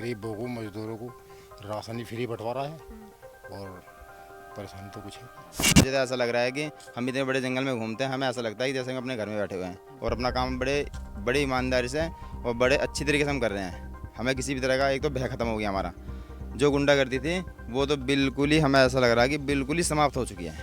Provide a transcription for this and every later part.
गरीबों को, मजदूरों को राशन ही फ्री बंटवा रहा है और परेशानी तो कुछ है। मुझे तो ऐसा लग रहा है कि हम इतने बड़े जंगल में घूमते हैं, हमें ऐसा लगता है कि जैसे हम अपने घर में बैठे हुए हैं और अपना काम बड़ी ईमानदारी से और बड़े अच्छी तरीके से हम कर रहे हैं। हमें किसी भी तरह का, एक तो भय खत्म हो गया हमारा। जो गुंडागर्दी थी वो तो बिल्कुल ही, हमें ऐसा लग रहा है कि बिल्कुल ही समाप्त हो चुकी है।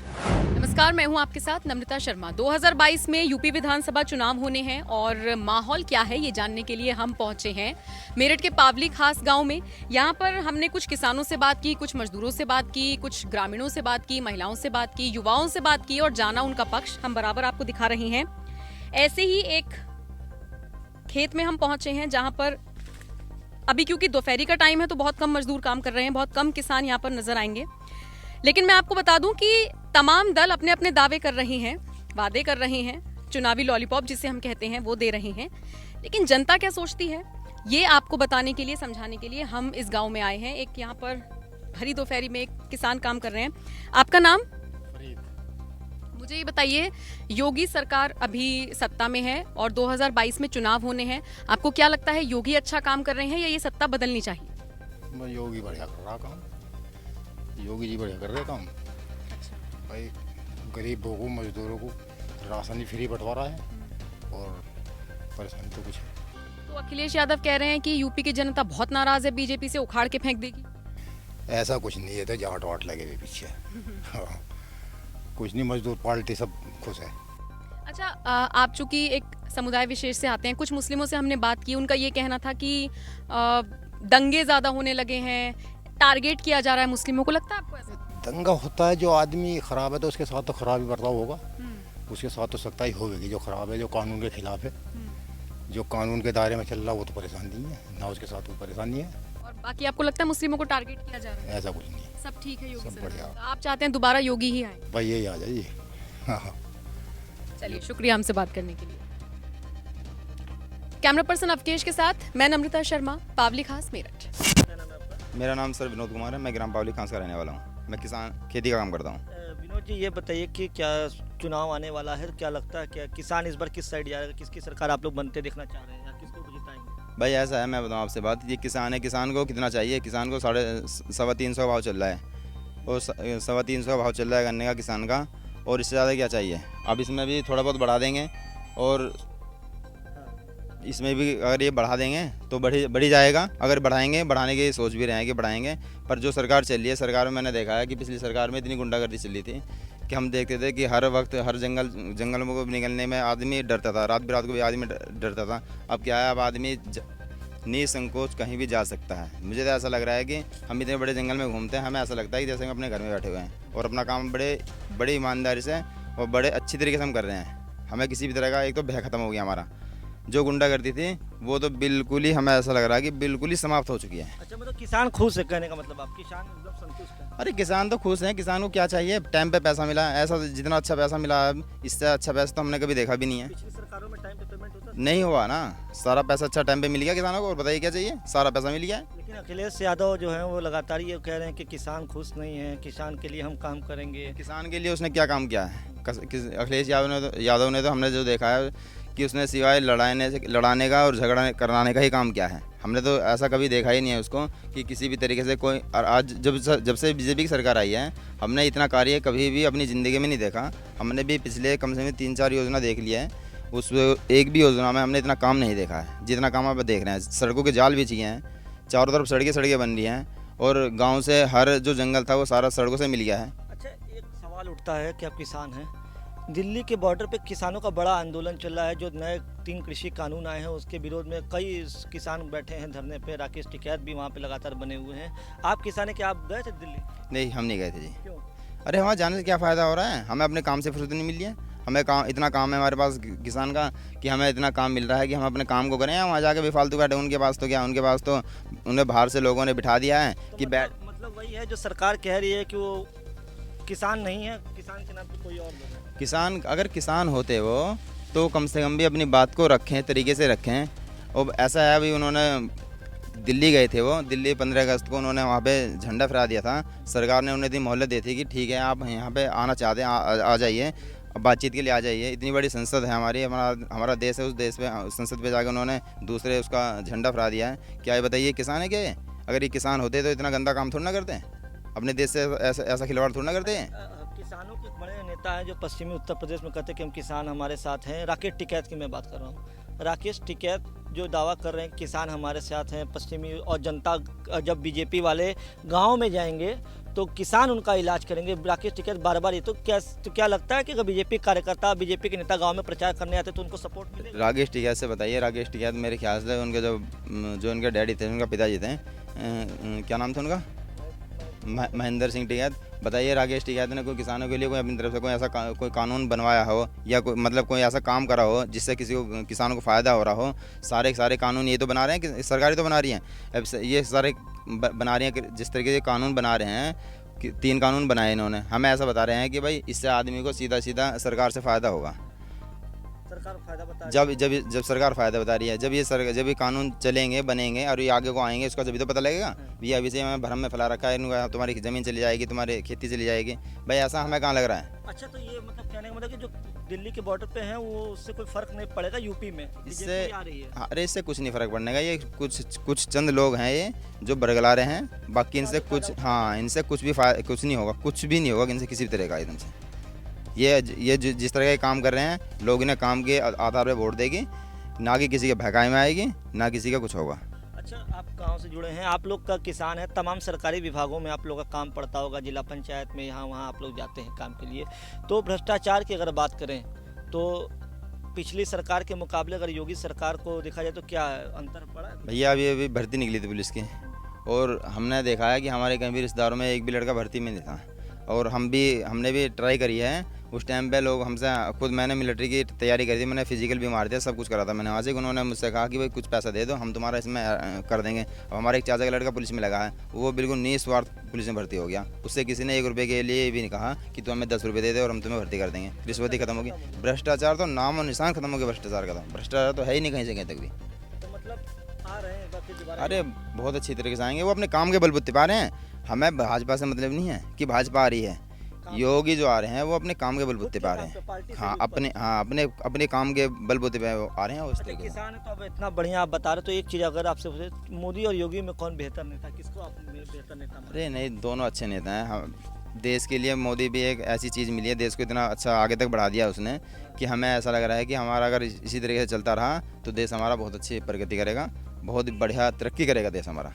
नमस्कार, मैं हूं आपके साथ नम्रता शर्मा। 2022 में यूपी विधानसभा चुनाव होने हैं और माहौल क्या है ये जानने के लिए हम पहुंचे हैं मेरठ के पावली खास गांव में। यहां पर हमने कुछ किसानों से बात की, कुछ मजदूरों से बात की, कुछ ग्रामीणों से बात की, महिलाओं से बात की, युवाओं से बात की और जाना उनका पक्ष। हम बराबर आपको दिखा रहे हैं। ऐसे ही एक खेत में हम पहुंचे हैं जहां पर अभी क्योंकि दोपहरी का टाइम है तो बहुत कम मजदूर काम कर रहे हैं, बहुत कम किसान यहाँ पर नजर आएंगे। लेकिन मैं आपको बता दूं कि तमाम दल अपने अपने दावे कर रहे हैं, वादे कर रहे हैं, चुनावी लॉलीपॉप जिसे हम कहते हैं वो दे रहे हैं। लेकिन जनता क्या सोचती है ये आपको बताने के लिए, समझाने के लिए हम इस गांव में आए हैं। एक यहाँ पर भरी दोपहरी में एक किसान काम कर रहे हैं। आपका नाम? मुझे ये बताइए, योगी सरकार अभी सत्ता में है और 2022 में चुनाव होने हैं। आपको क्या लगता है, योगी अच्छा काम कर रहे हैं या ये सत्ता बदलनी चाहिए? योगी बढ़िया कर रहा काम, योगी जी बढ़िया कर रहे काम। भाई गरीबों को, मजदूरों को राशन ही फ्री बंटवा रहा है और परेशानी तो कुछ है। तो अखिलेश यादव कह रहे हैं कि यूपी की जनता बहुत नाराज है, बीजेपी से उखाड़ के फेंक देगी। ऐसा कुछ नहीं है, तो जाट वाट लगे हुए पीछे। हाँ, कुछ नहीं, मजदूर पार्टी सब खुश है। अच्छा, आप चूंकि एक समुदाय विशेष से आते हैं, कुछ मुस्लिमों से हमने बात की, उनका ये कहना था कि दंगे ज्यादा होने लगे हैं, टारगेट किया जा रहा है मुस्लिमों को। लगता है आपको ऐसा? दंगा होता है, जो आदमी खराब है तो उसके साथ तो खराब ही बर्ताव होगा, उसके साथ तो सख्ताई होगी। जो खराब है, जो कानून के खिलाफ है, जो कानून के दायरे में चल रहा है वो तो परेशान नहीं है ना, उसके साथ कोई परेशानी है। और बाकी आपको लगता है मुस्लिमों को टारगेट किया जा रहा है? ऐसा कुछ नहीं है, सब ठीक है, योगी सब सरकार। बढ़िया। तो आप चाहते हैं दोबारा योगी ही आए? भाई यही आ जाइए। हाँ। चलिए, शुक्रिया हमसे बात करने के लिए। कैमरा पर्सन अवकेश के साथ मैं नम्रता शर्मा, पावली खास, मेरठ। मेरा नाम सर विनोद कुमार है, मैं ग्राम पावली खास का रहने वाला हूँ। मैं किसान खेती का काम करता हूँ। विनोद जी, ये बताइए कि क्या चुनाव आने वाला है, क्या लगता है क्या किसान इस बार किस साइड जा रहा है, किसकी सरकार आप लोग बनते देखना चाह रहे हैं या किसको जिताएंगे? भाई ऐसा है, मैं बताऊँ आपसे बात, ये किसान है, किसान को कितना चाहिए? किसान को 350 भाव चल रहा है और 350 भाव चल रहा है गन्ने का किसान का, और इससे ज़्यादा क्या चाहिए? अब इसमें भी थोड़ा बहुत बढ़ा देंगे और इसमें भी अगर ये बढ़ा देंगे तो बढ़ी जाएगा। अगर बढ़ाने की सोच भी रहे हैं कि बढ़ाएंगे, पर जो सरकार चल रही है, सरकार में मैंने देखा है कि पिछली सरकार में इतनी गुंडागर्दी चल रही थी कि हम देखते थे कि हर वक्त हर जंगल में को निकलने में आदमी डरता था, रात बिरात को भी आदमी डरता था। अब क्या है, अब आदमी निसंकोच कहीं भी जा सकता है। मुझे तो ऐसा लग रहा है कि हम इतने बड़े जंगल में घूमते हैं, हमें ऐसा लगता है कि जैसे हम अपने घर में बैठे हुए हैं और अपना काम बड़ी ईमानदारी से और बड़े अच्छी तरीके से हम कर रहे हैं। हमें किसी भी तरह का, एक तो भय खत्म हो गया हमारा। जो गुंडागर्दी थी वो तो बिल्कुल ही, हमें ऐसा लग रहा है कि बिल्कुल ही समाप्त हो चुकी है। अच्छा, मतलब किसान खुश है, कहने का मतलब आप किसान एकदम संतुष्ट है? अरे किसान तो खुश हैं, किसान को क्या चाहिए? टाइम पे पैसा मिला, ऐसा जितना अच्छा पैसा मिला, इससे अच्छा पैसा तो हमने कभी देखा भी नहीं है। पिछली सरकारों में टाइम पे पेमेंट होता था? नहीं हुआ ना, सारा पैसा अच्छा टाइम पे मिल गया किसानों को, और बताइए क्या चाहिए? सारा पैसा मिल गया है। लेकिन अखिलेश यादव जो है वो लगातार ये कह रहे हैं कि किसान खुश नहीं है, किसान के लिए हम काम करेंगे। किसान के लिए उसने क्या काम किया है? अखिलेश यादव ने तो हमने जो देखा है कि उसने सिवाय लड़ाने का और झगड़ा कराने का ही काम किया है। हमने तो ऐसा कभी देखा ही नहीं है उसको कि किसी भी तरीके से कोई। और आज जब से बीजेपी की सरकार आई है, हमने इतना कार्य कभी भी अपनी ज़िंदगी में नहीं देखा। हमने भी पिछले कम से कम 3-4 योजना देख लिया है, उस एक भी योजना में हमने इतना काम नहीं देखा है जितना काम आप देख रहे हैं। सड़कों के जाल बिछी हैं, चारों तरफ सड़कें बन रही हैं और गाँव से हर जो जंगल था वो सारा सड़कों से मिल गया है। अच्छा, एक सवाल उठता है कि आप किसान हैं, दिल्ली के बॉर्डर पे किसानों का बड़ा आंदोलन चल रहा है। जो नए 3 कृषि कानून आए हैं उसके विरोध में कई किसान बैठे हैं धरने पे। राकेश टिकैत भी वहाँ पे लगातार बने हुए हैं। आप किसान हैं, क्या आप गए थे दिल्ली? नहीं, हम नहीं गए थे जी। क्यों? अरे वहाँ जाने से क्या फ़ायदा हो रहा है? हमें अपने काम से फुर्सत नहीं मिल रही है। हमें इतना काम है हमारे पास किसान का कि हमें इतना काम मिल रहा है कि हम अपने काम को करें। वहाँ जाके बेफालतू बैठे, उनके पास तो क्या, उनके पास तो उन्हें बाहर से लोगों ने बिठा दिया है तो कि मतलब वही है जो सरकार कह रही है कि वो किसान नहीं है, किसान के नाम पे कोई और लोग हैं। किसान, अगर किसान होते वो तो कम से कम भी अपनी बात को रखें, तरीके से रखें। और ऐसा है, अभी उन्होंने दिल्ली गए थे, वो दिल्ली 15 अगस्त को उन्होंने वहाँ पे झंडा फहरा दिया था। सरकार ने उन्हें दी मोहलत दी थी कि ठीक है, आप यहाँ पे आना चाहते हैं आ जाइए, बातचीत के लिए आ जाइए। इतनी बड़ी संसद है हमारी, हमारा देश है, उस देश पे संसद पे जाकर उन्होंने दूसरे उसका झंडा फहरा दिया है। क्या ये बताइए किसान है क्या ये? अगर ये किसान होते तो इतना गंदा काम थोड़ा ना करते हैं, अपने देश से ऐसा खिलवाड़ थोड़ा ना करते हैं। किसानों के बड़े नेता हैं जो पश्चिमी उत्तर प्रदेश में कहते हैं कि हम किसान हमारे साथ हैं। राकेश टिकैत की मैं बात कर रहा हूँ। राकेश टिकैत जो दावा कर रहे हैं किसान हमारे साथ हैं पश्चिमी, और जनता जब बीजेपी वाले गांव में जाएंगे तो किसान उनका इलाज करेंगे। राकेश टिकैत बार बार ये तो क्या लगता है कि अगर बीजेपी कार्यकर्ता, बीजेपी के नेता गांव में प्रचार करने आते तो उनको सपोर्ट मिलेगा? राकेश टिकैत से बताइए। राकेश टिकैत मेरे ख्याल से उनके जो उनके डैडी थे, उनका पिताजी थे, क्या नाम था उनका, महेंद्र सिंह टिकैत। बताइए राकेश टिकैत ने कोई किसानों के लिए कोई अपनी तरफ से कोई ऐसा कोई कानून बनवाया हो या कोई मतलब कोई ऐसा काम करा हो जिससे किसी को किसानों को फ़ायदा हो रहा हो? सारे सारे कानून ये तो बना रहे हैं कि सरकारी तो बना रही हैं, अब ये सारे बना रही हैं कि जिस तरीके से कानून बना रहे हैं कि 3 कानून बनाए इन्होंने, हमें ऐसा बता रहे हैं कि भाई इससे आदमी को सीधा सीधा सरकार से फ़ायदा होगा। सरकार फायदा बता जब सरकार फ़ायदा बता रही है, जब ये कानून चलेंगे बनेंगे और ये आगे को आएंगे, उसका जब तो पता लगेगा। ये अभी से हमें भरम में फैला रखा है इनका, तुम्हारी ज़मीन चली जाएगी, तुम्हारी खेती चली जाएगी। भाई ऐसा हमें कहाँ लग रहा है? अच्छा, तो ये मतलब कहने का मतलब कि जो दिल्ली के बॉर्डर पे हैं वो उससे कोई फर्क नहीं पड़ेगा यूपी में? इससे आ रही है। हाँ, अरे इससे कुछ नहीं फ़र्क पड़ने का। ये कुछ चंद लोग हैं ये जो बरगला रहे हैं, बाकी इनसे कुछ, हाँ, इनसे कुछ नहीं होगा, कुछ भी नहीं होगा इनसे किसी भी तरह का एकदम से। ये जिस तरह के काम कर रहे हैं लोग, इन्हें काम के आधार पर वोट देगी, ना कि किसी के भहकाई में आएगी, ना किसी का कुछ होगा। अच्छा, आप गांव से जुड़े हैं, आप लोग का किसान है, तमाम सरकारी विभागों में आप लोग का काम पड़ता होगा, जिला पंचायत में यहाँ वहाँ आप लोग जाते हैं काम के लिए। तो भ्रष्टाचार की अगर बात करें तो पिछली सरकार के मुकाबले अगर योगी सरकार को देखा जाए तो क्या अंतर पड़ा है? भैया अभी भर्ती निकली थी पुलिस की, और हमने देखा है कि हमारे कहीं भी रिश्तेदारों में एक भी लड़का भर्ती में नहीं था, और हमने भी ट्राई करी है। उस टाइम पे लोग हमसे, खुद मैंने मिलिट्री की तैयारी करी थी, मैंने फिजिकल भी मार दिया, सब कुछ करा था मैंने वहाँ से। उन्होंने मुझसे कहा कि भाई कुछ पैसा दे दो, हम तुम्हारा इसमें कर देंगे। अब हमारे एक चाचा का लड़का पुलिस में लगा है, वो बिल्कुल निस्वार्थ पुलिस में भर्ती हो गया। उससे किसी ने 1 रुपये के लिए भी नहीं कहा कि तू हमें 10 रुपये दे दे और हम तुम्हें भर्ती कर देंगे। रिश्वती खत्म होगी, भ्रष्टाचार तो नाम और निशान खत्म हो गया। भ्रष्टाचार तो है ही नहीं कहीं से कहीं तक भी। तो मतलब आ रहे हैं बाकी दोबारा? अरे बहुत अच्छी तरीके से आएंगे, वो अपने काम के बलबूते पा रहे हैं। हमें भाजपा से मतलब नहीं है कि भाजपा आ रही है, योगी जो आ रहे हैं वो अपने काम के बलबूते पे आ रहे हैं। हाँ, अपने काम के बलबूते पे आ रहे हैं उस तरीके से। किसान है तो अब इतना बढ़िया आप बता रहे, तो एक चीज़ अगर आपसे पूछे, मोदी और योगी में कौन बेहतर नेता, किसको आप बेहतर नेता मानते हैं? अरे नहीं, दोनों अच्छे नेता हैं। हम देश के लिए मोदी भी एक ऐसी चीज़ मिली है, देश को इतना अच्छा आगे तक बढ़ा दिया उसने कि हमें ऐसा लग रहा है कि हमारा अगर इसी तरीके से चलता रहा तो देश हमारा बहुत अच्छी प्रगति करेगा, बहुत बढ़िया तरक्की करेगा देश हमारा।